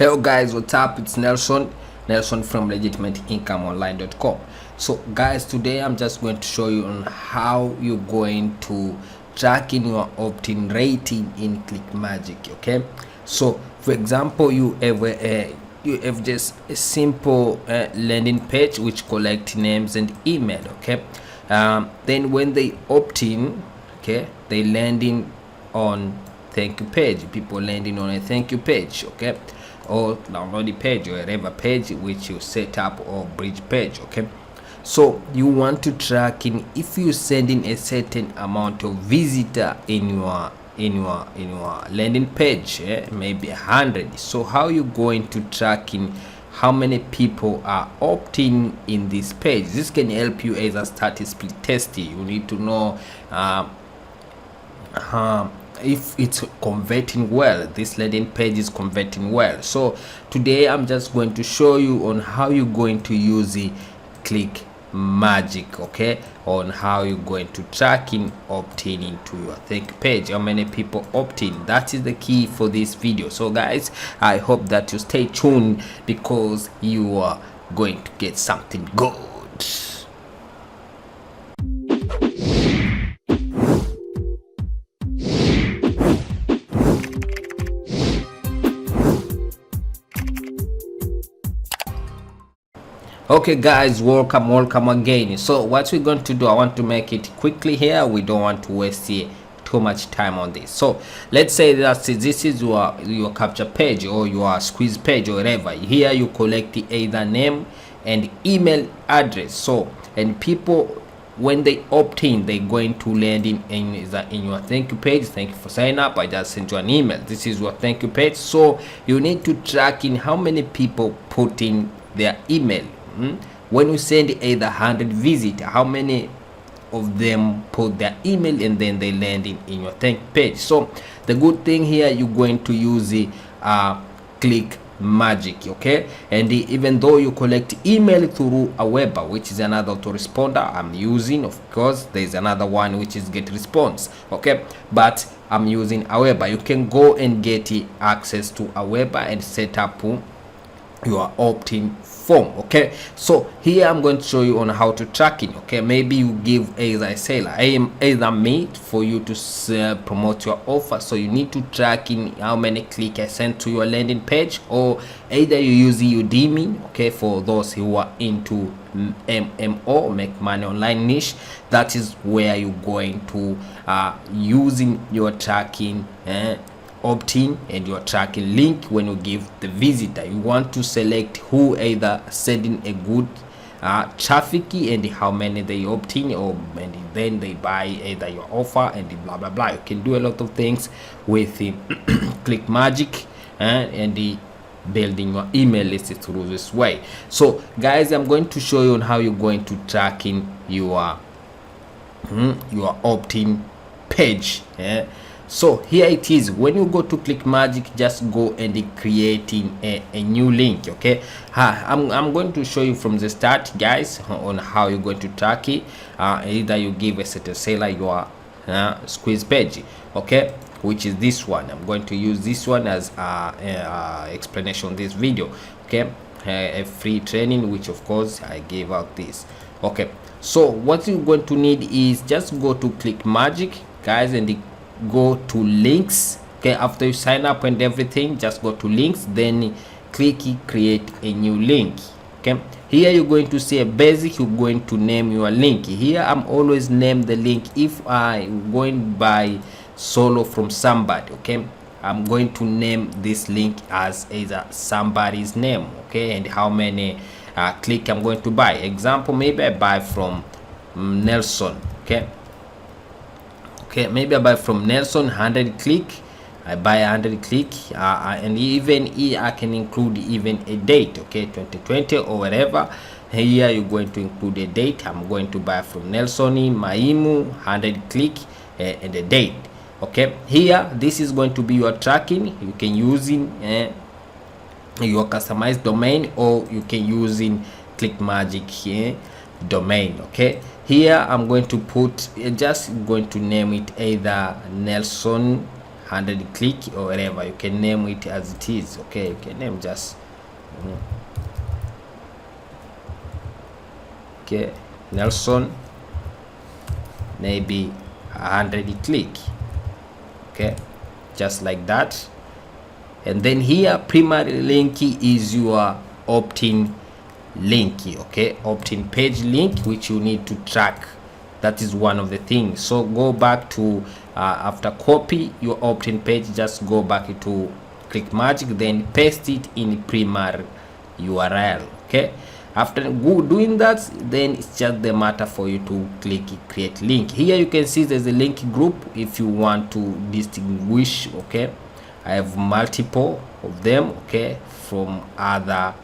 Hello guys, what's up? It's Nelson from legitimateincomeonline.com. So guys, today I'm just going to show you on how you're going to track in your opt-in rating in Clickmagick. Okay, so for example, you have just a simple landing page which collect names and email. Okay, then when they opt in, okay, they landing on thank you page. People landing on a thank you page. Okay, or download page or whatever page which you set up, or bridge page. Okay, so you want to track in if you sending a certain amount of visitor in your landing page, maybe 100. So how you going to track in how many people are opting in this page? This can help you as a start split testing. You need to know if it's converting well, this landing page is converting well. So today I'm just going to show you on how you're going to use the Clickmagick, okay, on how you're going to track in opt-in into your thank page, how many people opt in. That is the key for this video. So guys, I hope that you stay tuned because you are going to get something good. Okay guys, welcome again. So what we're going to do, I want to make it quickly here. We don't want to waste too much time on this. So let's say that this is your capture page or your squeeze page or whatever. Here you collect either name and email address. So, and people, when they opt in, they're going to land in your thank you page. Thank you for signing up. I just sent you an email. This is your thank you page. So you need to track in how many people put in their email. When you send either 100 visitors, how many of them put their email and then they land in your thank page? So the good thing here, you're going to use the Clickmagick, okay? And even though you collect email through a web, which is another autoresponder I'm using, of course there's another one which is get response, okay, but I'm using a web. You can go and get access to a web and set up your opt-in form. Okay, so here I'm going to show you on how to track it. Okay, maybe you give either seller, either me, for you to promote your offer. So you need to track in how many clicks I sent to your landing page, or either you use udimi, okay, for those who are into MMO, make money online niche. That is where you're going to using your tracking opt-in and your tracking link. When you give the visitor, you want to select who either sending a good traffic and how many they opt in, or and then they buy either your offer and blah blah blah. You can do a lot of things with the Clickmagick and the building your email list through this way. So guys, I'm going to show you on how you're going to track in your opt-in page. So here it is. When you go to Clickmagick, just go and creating a new link. Okay, I'm going to show you from the start, guys, on how you're going to track it. Either you give a certain seller your squeeze page, okay, which is this one. I'm going to use this one as explanation in this video. Okay, a free training, which of course I gave out this. Okay, so what you're going to need is just go to Clickmagick, guys, and go to links. Okay, after you sign up and everything, just go to links, then click create a new link. Okay, here you're going to see a basic. You're going to name your link. Here I'm always name the link if I'm going by solo from somebody. Okay, I'm going to name this link as either somebody's name, okay, and how many click I'm going to buy. Example, maybe I buy from Nelson. Okay, maybe I buy from Nelson 100 click. I buy 100 click, and even here I can include even a date, okay, 2020 or whatever. Here you're going to include a date. I'm going to buy from Nelson in Maimu 100 click and a date. Okay, here this is going to be your tracking. You can use in your customized domain, or you can use in Clickmagick domain. Okay, here I'm going to put just going to name it either Nelson 100 click or whatever. You can name it as it is. Okay, you can name just okay, Nelson, maybe 100 click. Okay, just like that. And then here primary link is your opt-in link. Okay, opt-in page link, which you need to track. That is one of the things. So go back to after copy your opt-in page, just go back to Clickmagick, then paste it in primary URL. Okay, after doing that, then it's just the matter for you to click create link. Here you can see there's a link group if you want to distinguish. Okay, I have multiple of them, okay, from other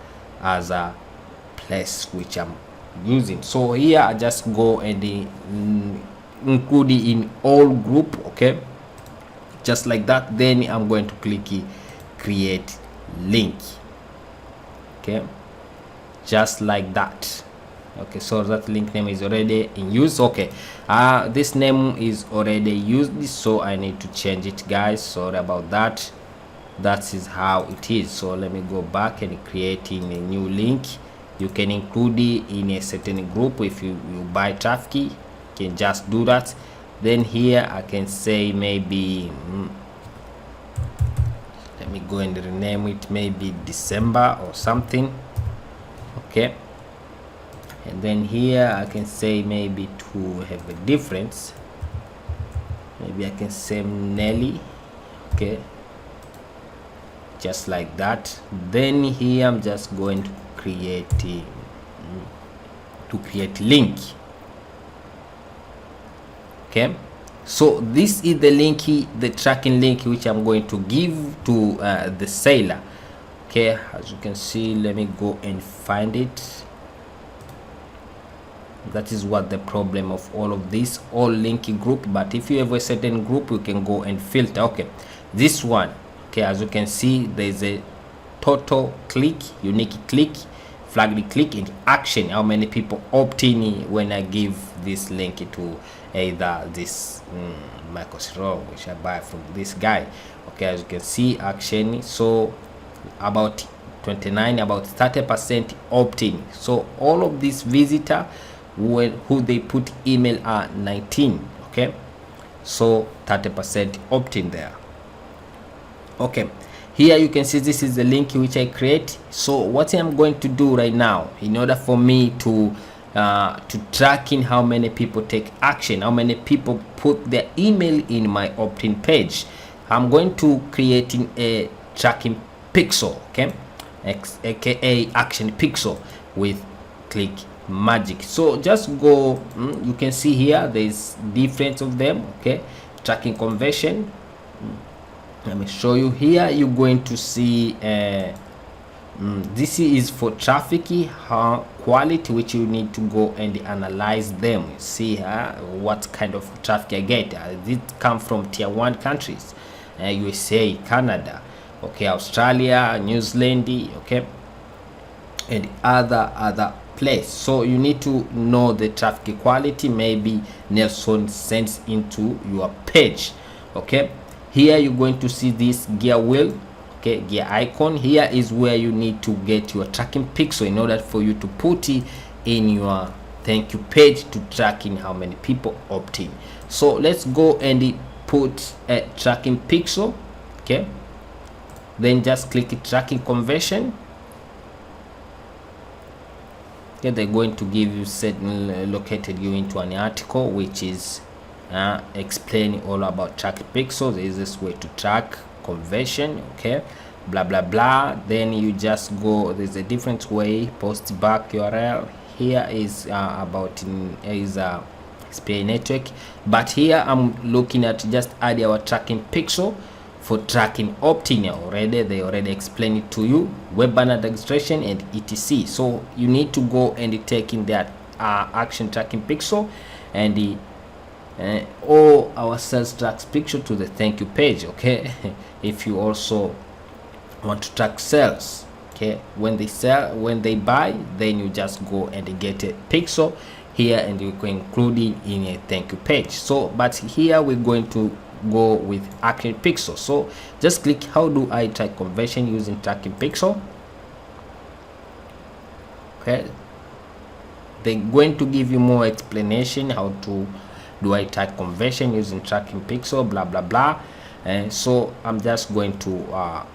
place which I'm using. So here I just go and include it in all group. Okay, just like that. Then I'm going to click create link. Okay, just like that. Okay, so that link name is already in use. Okay, this name is already used, so I need to change it, guys. Sorry about that. That is how it is. So let me go back and creating a new link. You can include it in a certain group. If you buy traffic, you can just do that. Then here I can say maybe let me go and rename it, maybe December or something. Okay, and then here I can say maybe to have a difference, maybe I can say Nelly. Okay, just like that. Then here I'm just going to create link. Okay, so this is the link, the tracking link, which I'm going to give to the seller. Okay, as you can see, let me go and find it. That is what the problem of all of this, all link group. But if you have a certain group, you can go and filter. Okay, this one. Okay, as you can see, there's a total click, unique click, flagged click, and action. How many people opt in when I give this link to either this micro which I buy from this guy. Okay, as you can see, action. So about 29, about 30% opt-in. So all of these visitor who they put email are 19. Okay, so 30% opt-in there. Okay, here you can see this is the link which I create. So what I'm going to do right now, in order for me to track in how many people take action, how many people put their email in my opt-in page, I'm going to creating a tracking pixel. Okay, aka action pixel with Clickmagick. So just go, you can see here there's different of them. Okay, tracking conversion. Let me show you here. You're going to see this is for traffic quality, which you need to go and analyze them. See what kind of traffic I get. This come from tier 1 countries, USA, Canada, okay, Australia, New Zealand, okay, and other place. So you need to know the traffic quality. Maybe Nelson sends into your page. Okay, here you're going to see this gear wheel. Okay, gear icon. Here is where you need to get your tracking pixel in order for you to put it in your thank you page to tracking how many people opt in. So let's go and put a tracking pixel. Okay, then just click tracking conversion. Okay, they're going to give you located you into an article which is explaining all about track pixels. The easiest way to track conversion. Okay, blah blah blah. Then you just go, there's a different way, post back URL. Here is about SPA network, but here I'm looking at just add our tracking pixel for tracking opt-in. They already explained it to you, web banner registration and etc. So you need to go and take in that action tracking pixel and all our sales tracks picture to the thank you page. Okay, if you also want to track sales, okay, when they sell, when they buy, then you just go and get a pixel here and you can include it in a thank you page. So but here we're going to go with Action Pixel. So just click how do I track conversion using Tracking Pixel. Okay, they're going to give you more explanation how to do I track conversion using Tracking Pixel, blah blah blah. And so I'm just going to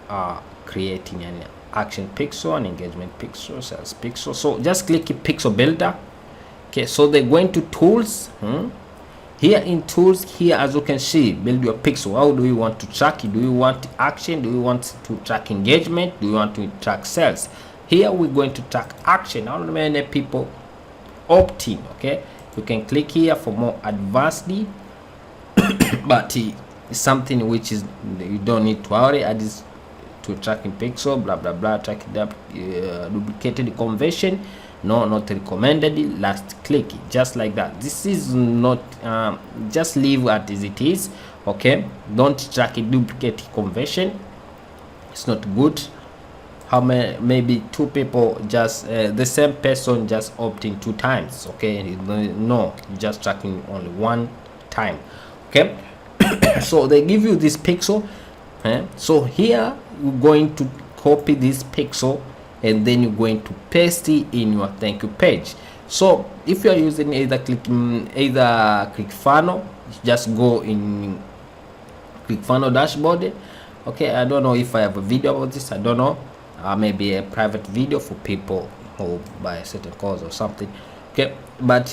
creating an Action Pixel, an Engagement Pixel, Sales Pixel. So just click Pixel Builder. Okay, so they're going to Tools. Here in Tools, here as you can see, build your pixel. How do you want to track it? Do you want action? Do you want to track engagement? Do you want to track sales? Here we're going to track action. How many people opt in? Okay, you can click here for more advanced, but it's something which is you don't need to worry. Add this to Tracking Pixel, blah blah blah. Track it up, duplicated conversion. No, not recommended. Last click, just like that. This is not just leave as it is. Okay, don't track a duplicate conversion. It's not good. How many? Maybe two people just the same person just opting 2 times. Okay, no, just tracking only 1 time. Okay, so they give you this pixel. So here you're going to copy this pixel, and then you're going to paste it in your thank you page. So if you are using either ClickFunnels, just go in ClickFunnels dashboard. Okay, I don't know if I have a video about this. I don't know. Maybe a private video for people who buy a certain course or something. Okay, but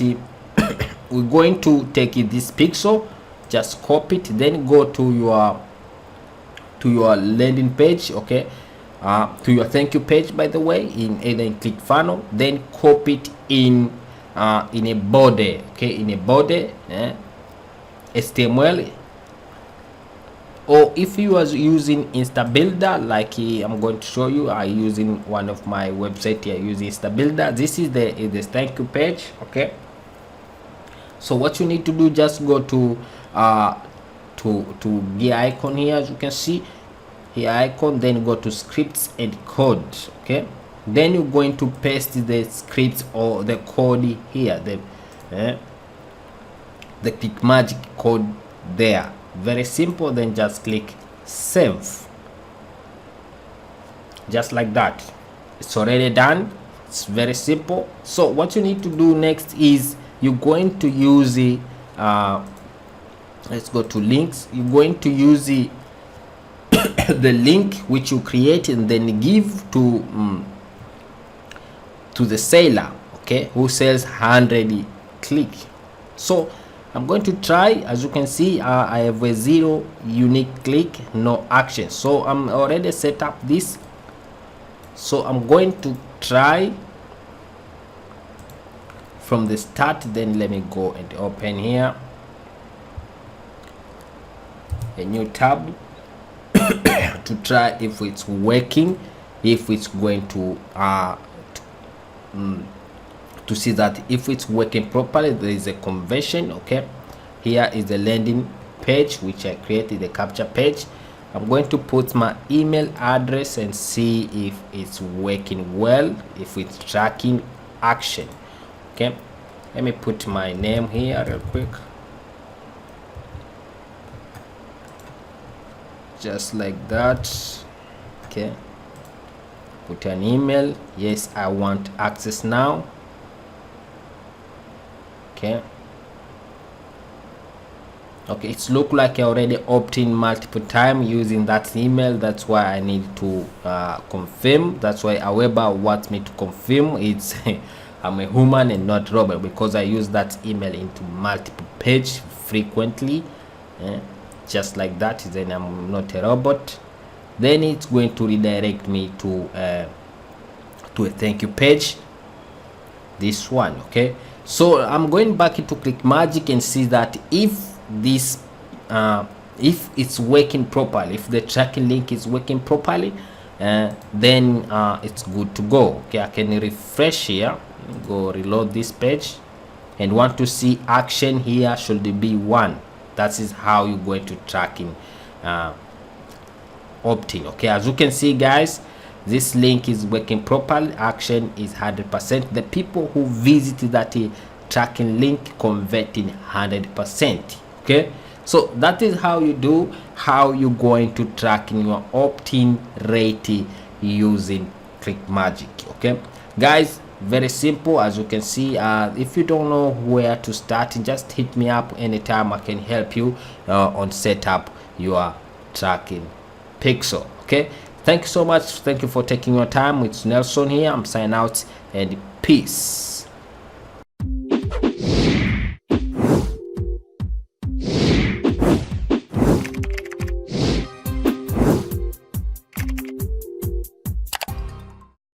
we're going to take this pixel, just copy it, then go to your landing page. Okay, to your thank you page, by the way, in either in ClickFunnels, then copy it in a body. Okay, in a body, HTML, or if you was using InstaBuilder, like I'm going to show you, I using one of my website here using InstaBuilder. This is the thank you page. Okay, so what you need to do, just go to gear icon here, as you can see here icon, then go to scripts and code. Okay, then you're going to paste the scripts or the code here, the Clickmagick code there. Very simple. Then just click save, just like that. It's already done. It's very simple. So what you need to do next is you're going to use the let's go to links. You're going to use the link which you create and then give to the seller, okay, who sells 100 click. So I'm going to try. As you can see, I have a 0 unique click, no action. So I'm already set up this. So I'm going to try from the start. Then let me go and open here a new tab to try if it's working, if it's going to see that if it's working properly. There is a conversion. Okay, here is the landing page which I created, the capture page. I'm going to put my email address and see if it's working well, if it's tracking action. Okay, let me put my name here real quick, just like that. Okay, put an email. Yes, I want access now. Okay, it's look like I already opted in multiple times using that email. That's why I need to confirm. That's why Aweber wants me to confirm. It's I'm a human and not robot, because I use that email into multiple page frequently, just like that. Then I'm not a robot. Then it's going to redirect me to a thank you page, this one. Okay, so I'm going back into Clickmagick and see that if this if it's working properly, if the tracking link is working properly, then it's good to go. Okay, I can refresh here, go reload this page, and want to see action here should be 1. That is how you're going to tracking Optin. Okay, as you can see, guys, this link is working properly. Action is 100%. The people who visited that tracking link converting 100%. Okay, So that is how you do, how you going to tracking your opt-in rate using Clickmagick. Okay guys, very simple. As you can see, if you don't know where to start, just hit me up anytime. I can help you on set up your tracking pixel. Okay, thank you so much. Thank you for taking your time. It's Nelson here. I'm signing out, and peace.